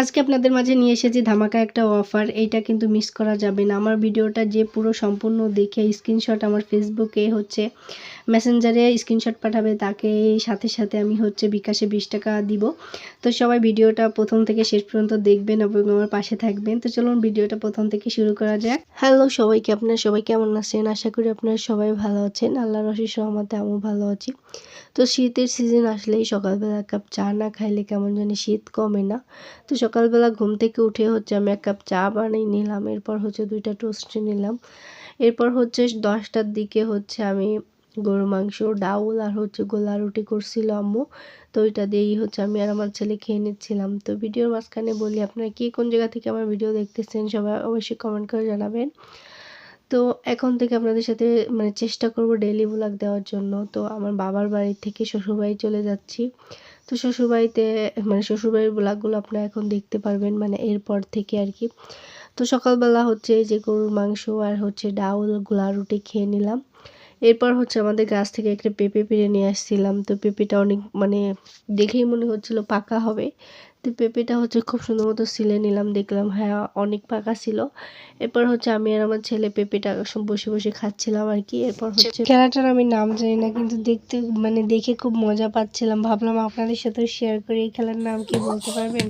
আজকে আপনাদের মাঝে নিয়ে এসেছি ধামাকা একটা অফার। এইটা কিন্তু মিস করা যাবে না। আমার ভিডিওটা যে পুরো সম্পূর্ণ দেখে স্ক্রিনশট আমার ফেসবুকে মেসেঞ্জারে স্ক্রিনশট পাঠাবে, তাকে সাথে আমি বিকাশে 20 টাকা দিব। তো সবাই ভিডিওটা প্রথম থেকে শেষ পর্যন্ত দেখবেন এবং আমার পাশে থাকবেন। তো চলুন ভিডিওটা প্রথম থেকে শুরু করা যাক। হ্যালো সবাইকে, আপনারা সবাই কেমন আছেন? আশা করি আপনারা সবাই ভালো আছেন। আল্লাহর অশেষ রহমতে আমিও ভালো আছি। তো শীতের সিজন আসলেই সকালবেলা এক কাপ চা না খাইলে কেমন জানি শীত কমে না। তো সকালবেলা ঘুম থেকে উঠে আমি এক কাপ চা বানিয়ে নিলাম। এরপর 2টা টোস্ট নিলাম। এরপর 10টার দিকে আমি গরুর মাংস, ডাউল আর গোলা রুটি করছিল আম্মু। তো ওইটা দিয়েই আমি আর আমার ছেলে খেয়ে নিচ্ছিলাম। তো ভিডিওর মাঝখানে বলি, আপনারা কে কোন জায়গা থেকে আমার ভিডিও দেখতেছেন সবাই অবশ্যই কমেন্ট করে জানাবেন। তো এখন থেকে আপনাদের সাথে চেষ্টা করব ডেইলি ব্লগ দেওয়ার জন্য। তো আমার বাবার বাড়ি থেকে শ্বশুরবাড়ি চলে যাচ্ছি। তো শ্বশুরবাড়িতে শ্বশুরবাড়ির ব্লগগুলো আপনারা এখন দেখতে পারবেন এরপর থেকে আর কি। তো সকালবেলা এই যে গরুর মাংস আর ডাউল গোলা রুটি খেয়ে নিলাম। এরপর আমাদের গাছ থেকে একটা পেঁপে পেড়ে নিয়ে আসছিলাম। তো পেঁপেটা অনেক দেখেই মনে হচ্ছিল পাকা হবে। তো পেঁপেটা খুব সুন্দর মতো ছিলে নিলাম, দেখলাম হ্যাঁ অনেক পাকা ছিল। এরপর আমি আর আমার ছেলে পেঁপেটা বসে বসে খাচ্ছিলাম আর কি। এরপর খেলাটার আমি নাম জানি না, কিন্তু দেখতে দেখে খুব মজা পাচ্ছিলাম। ভাবলাম আপনাদের সাথে শেয়ার করি। এই খেলার নাম কি বলতে পারবেন?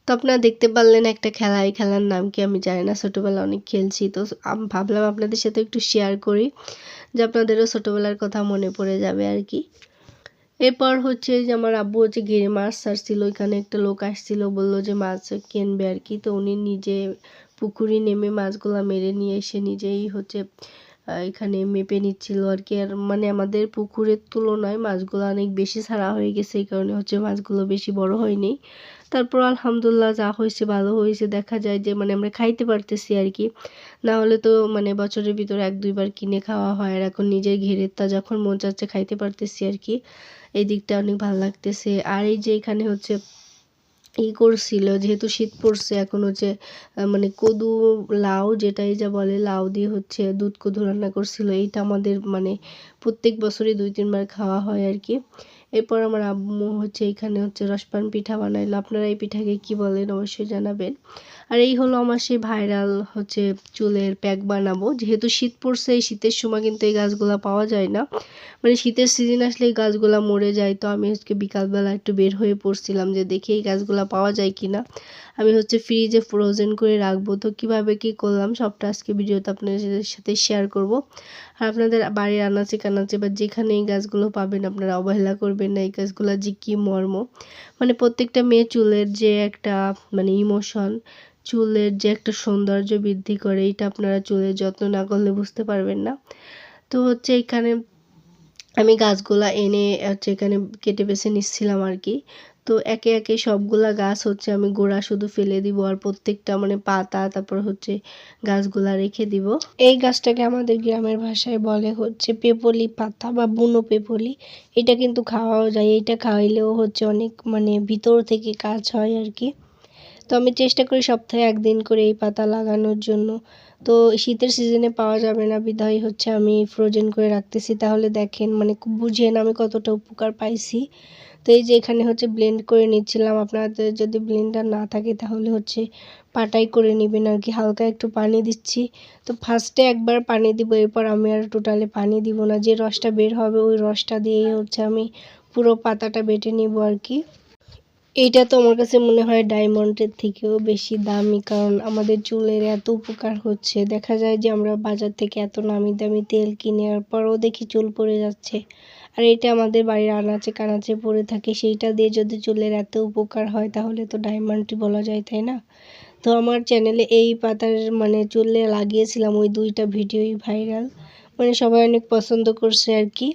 তো আপনারা দেখতে পারলেন একটা খেলা। এই খেলার নাম কি আমি জানি না, ছোটোবেলায় অনেক খেলছি। তো আমি ভাবলাম আপনাদের সাথে একটু শেয়ার করি, যে আপনাদেরও ছোটোবেলার কথা মনে পড়ে যাবে আর কি। এরপর যে আমার আব্বু গেড়ে মাছ ছাড়ছিল। ওইখানে একটা লোক আসছিল, বললো যে মাছ কিনবে আর কি। তো উনি নিজে পুকুরে নেমে মাছগুলা মেরে নিয়ে এসে নিজেই এখানে মেপে নিচ্ছিল আর কি। আর আমাদের পুকুরের তুলনায় মাছগুলো অনেক বেশি ছাড়া হয়ে গেছে, এই কারণে মাছগুলো বেশি বড় হয়নি। তারপর আলহামদুলিল্লাহ যা হয়েছে ভালো হয়েছে। দেখা যায় যে আমরা খাইতে পারতেছি আর কি। না হলে তো বছরের ভিতরে 1-2 বার কিনে খাওয়া হয়, আর এখন নিজের ঘেরেরটা যখন মন চাচ্ছে খাইতে পারতেছি আর কি। এই দিকটা অনেক ভালো লাগতেছে। আর এই যে এখানে করছিল, যেহেতু শীত পড়ছে এখন কদু লাউ, যেটাই যা বলে, লাউ দিয়ে দুধ কদু রান্না করছিল। এইটা আমাদের প্রত্যেক বছরই 2-3 বার খাওয়া হয় আর কি। এরপর আমার আম্মু এখানে রসপান পিঠা বানাইলো। আপনারা এই পিঠাকে কি বলেন অবশ্যই জানাবেন। আর এই হলো আমার সেই ভাইরাল চুলের প্যাক বানাবো। যেহেতু শীত পড়ছে, এই শীতের সময় কিন্তু এই গাছগুলা পাওয়া যায় না। শীতের সিজন আসলে এই গাছগুলা মরে যায়। তো আমি বিকালবেলা একটু বের হয়ে পড়ছিলাম যে দেখি এই গাছগুলা পাওয়া যায় কিনা। আমি ফ্রিজে ফ্রোজেন করে রাখবো। তো কিভাবে কি করলাম সবটা আজকে ভিডিওতে আপনাদের সাথে শেয়ার করব। আর আপনাদের বাড়ির আনাচে কানাচে বা যেখানে এই গাছগুলো পাবেন আপনারা অবহেলা করবেন না। এই গাছগুলা যে কি মর্ম, প্রত্যেকটা মেয়ে চুলের যে একটা ইমোশন, চুলের যে একটা সৌন্দর্য বৃদ্ধি করে, এটা আপনারা চুলের যত্ন না করলে বুঝতে পারবেন না। তো এখানে আমি গাছগুলা এনে এখানে কেটে বেছে নিচ্ছিলাম আর কি। তো একে একে সবগুলা গাছ আমি গোড়া শুধু ফেলে দিব, আর প্রত্যেকটা পাতা, তারপর গাছগুলা রেখে দিব। এই গাছটাকে আমাদের গ্রামের ভাষায় বলে পেপলি পাতা বা বুনো পেপলি। এটা কিন্তু খাওয়াও যায়। এটা খাওয়াইলেও অনেক ভিতর থেকে কাজ হয় আর কি। তো আমি চেষ্টা করি সপ্তাহে 1 দিন করে এই পাতা লাগানোর জন্য। তো শীতের সিজনে পাওয়া যাবে না বিধায় আমি ফ্রোজেন করে রাখতেছি। তাহলে দেখেন বুঝেন আমি কতটা উপকার পাইছি। তো এই যে এখানে ব্লেন্ড করে নিচ্ছিলাম। আপনাদের যদি ব্লেন্ডার না থাকে তাহলে পাটাই করে নেবেন আর কি। হালকা একটু পানি দিচ্ছি। তো ফার্স্টে একবার পানি দিব, এরপর আমি আর টোটালি পানি দিব না। যে রসটা বের হবে ওই রসটা দিয়েই আমি পুরো পাতাটা বেটে নিব আর কি। এইটা তো আমার কাছে মনে হয় ডায়মন্ডের থেকেও বেশি দামি, কারণ আমাদের চুলের এত উপকার হচ্ছে। দেখা যায় যে আমরা বাজার থেকে এত নামি দামি তেল কিনে পরও দেখি চুল পড়ে যাচ্ছে, আর এটা আমাদের বাড়ির আনাচে কানাচে পড়ে থাকে। সেইটা দিয়ে যদি চুলের এত উপকার হয় তাহলে তো ডায়মন্ডই বলা যায়, তাই না? তো আমার চ্যানেলে এই পাতার চুলে লাগিয়েছিলাম, ওই 2টা ভিডিওই ভাইরাল, সবাই অনেক পছন্দ করছে আর কি।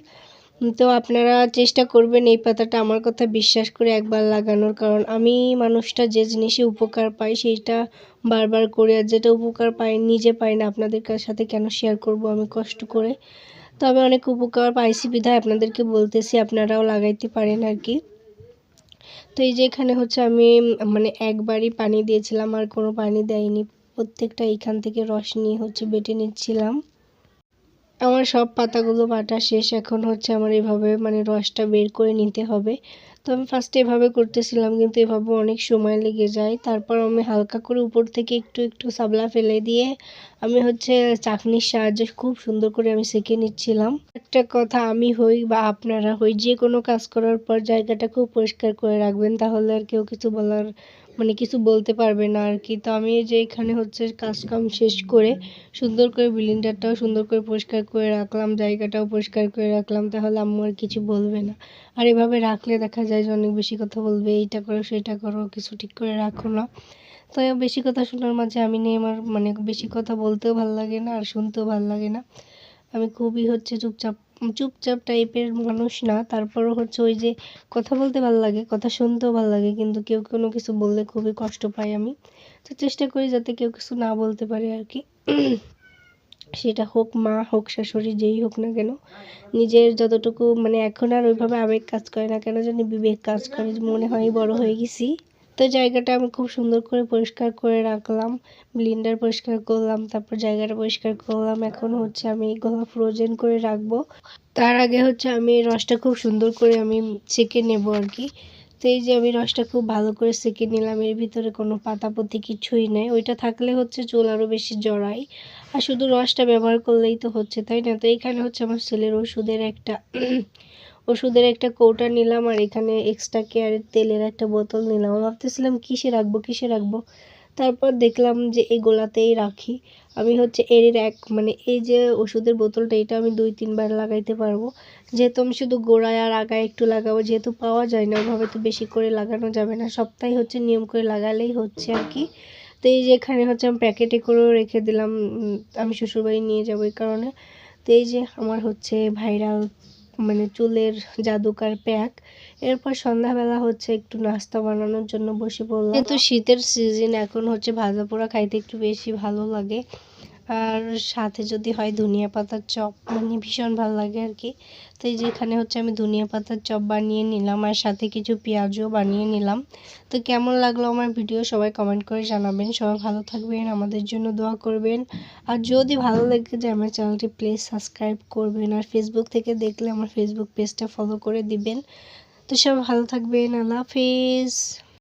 তো আপনারা চেষ্টা করবেন এই পাতাটা আমার কথা বিশ্বাস করে একবার লাগানোর, কারণ আমি মানুষটা যে জিনিসে উপকার পাই সেইটা বারবার করে, আর যেটা উপকার পাই নিজে পাই না আপনাদের সাথে কেন শেয়ার করব আমি কষ্ট করে। তো আমি অনেক উপকার পাইছি বিধায় আপনাদেরকে বলতেছি, আপনারাও লাগাইতে পারেন আর কি। তো এই যে এখানে হচ্ছে আমি মানে একবারই পানি দিয়েছিলাম, আর কোনো পানি দেয়নি, প্রত্যেকটা এখান থেকে রস নিয়ে হচ্ছে বেটে নিচ্ছিলাম। আমার সব পাতাগুলো বাটা শেষ, এখন হচ্ছে আমার এভাবে মানে রসটা বের করে নিতে হবে। তো আমি ফার্স্টে এভাবে করতেছিলাম, কিন্তু এভাবে অনেক সময় লেগে যায়। তারপর আমি হালকা করে উপর থেকে একটু একটু সাবলা ফেলে দিয়ে আমি হচ্ছে চাকনির সাহায্যে খুব সুন্দর করে আমি সেঁকে নিচ্ছিলাম। একটা কথা, আমি হই বা আপনারা হই, যে কোনো কাজ করার পর জায়গাটা খুব পরিষ্কার করে রাখবেন, তাহলে আর কেউ কিছু বলার মানে কিছু বলতে পারবে না আর কি। তো আমি এই যে এখানে হচ্ছে কাজ কাম শেষ করে সুন্দর করে ব্লেন্ডারটাও সুন্দর করে পরিষ্কার করে রাখলাম, জায়গাটাও পরিষ্কার করে রাখলাম, তাহলে আম্মু আর কিছু বলবে না। আর এভাবে রাখলে দেখা যায় যে অনেক বেশি কথা বলবে, এইটা করো সেটা করো, কিছু ঠিক করে রাখো না। তো বেশি কথা শোনার মাঝে আমি নেই, আমার মানে বেশি কথা বলতেও ভালো লাগে না আর শুনতেও ভালো লাগে না। আমি খুবই হচ্ছে চুপচাপ চুপচাপ টাইপের মানুষ না, তারপরও হচ্ছে ওই যে কথা বলতে ভালো লাগে, কথা শুনতেও ভালো লাগে, কিন্তু কেউ কোনো কিছু বললে খুবই কষ্ট পাই আমি। তো চেষ্টা করি যাতে কেউ কিছু না বলতে পারে আর কি। সেটা হোক মা, হোক শাশুড়ি, যেই হোক না কেন, নিজের যতটুকু মানে এখন আর ওইভাবে আবেগ কাজ করে না, কেন জানি বিবেক কাজ করে, মনে হয় বড় হয়ে গেছি। তো জায়গাটা আমি খুব সুন্দর করে পরিষ্কার করে রাখলাম, ব্লেন্ডার পরিষ্কার করলাম, তারপর জায়গাটা পরিষ্কার করলাম। এখন হচ্ছে আমি এগুলো ফ্রোজেন করে রাখবো। তার আগে হচ্ছে আমি এই রসটা খুব সুন্দর করে আমি ছেঁকে নেব আর কি। তো এই যে আমি রসটা খুব ভালো করে ছেঁকে নিলাম, এর ভিতরে কোনো পাতাপতি কিছুই নেই, ওইটা থাকলে হচ্ছে চুল আরও বেশি জড়ায়, আর শুধু রসটা ব্যবহার করলেই তো হচ্ছে, তাই না? তো এইখানে হচ্ছে আমার ছেলের ওষুধের একটা কৌটা নিলাম, আর এখানে এক্সট্রা কেয়ারের তেলের একটা বোতল নিলাম। ভাবতেছিলাম কিসে রাখবো, তারপর দেখলাম যে এই গোলাতেই রাখি। আমি হচ্ছে এর এক মানে এই যে ওষুধের বোতলটা, এটা আমি 2-3 বার লাগাইতে পারবো, যেহেতু আমি শুধু গোড়ায় আর আগায় একটু লাগাবো, যেহেতু পাওয়া যায় না ওভাবে, তো বেশি করে লাগানো যাবে না, সপ্তাহে হচ্ছে নিয়ম করে লাগালেই হচ্ছে আর কি। তো এই যে এখানে হচ্ছে আমি প্যাকেটে করেও রেখে দিলাম, আমি শ্বশুরবাড়ি নিয়ে যাবো এই কারণে। তো এই যে আমার হচ্ছে ভাইরাল মানে চুলের জাদুকার প্যাক। এরপর সন্ধ্যাবেলা হচ্ছে একটু নাস্তা বানানোর জন্য বসে পড়লাম, যেহেতু শীতের সিজন, এখন হচ্ছে ভাজা পোড়া খাইতে একটু বেশি ভালো লাগে, আর সাথে যদি হয় ধনিয়া পাতার চপ, মানে ভীষণ ভালো লাগে আর কি। তো এই যে এখানে হচ্ছে আমি ধনিয়া পাতার চপ বানিয়ে নিলাম, আর সাথে কিছু পেঁয়াজও বানিয়ে নিলাম। তো কেমন লাগলো আমার ভিডিও সবাই কমেন্ট করে জানাবেন। সবাই ভালো থাকবেন, আমাদের জন্য দোয়া করবেন, আর যদি ভালো লেগে যায় আমার চ্যানেলটি প্লিজ সাবস্ক্রাইব করবেন, আর ফেসবুক থেকে দেখলে আমার ফেসবুক পেজটা ফলো করে দিবেন। তো সবাই ভালো থাকবেন, আল্লাহ হাফিজ।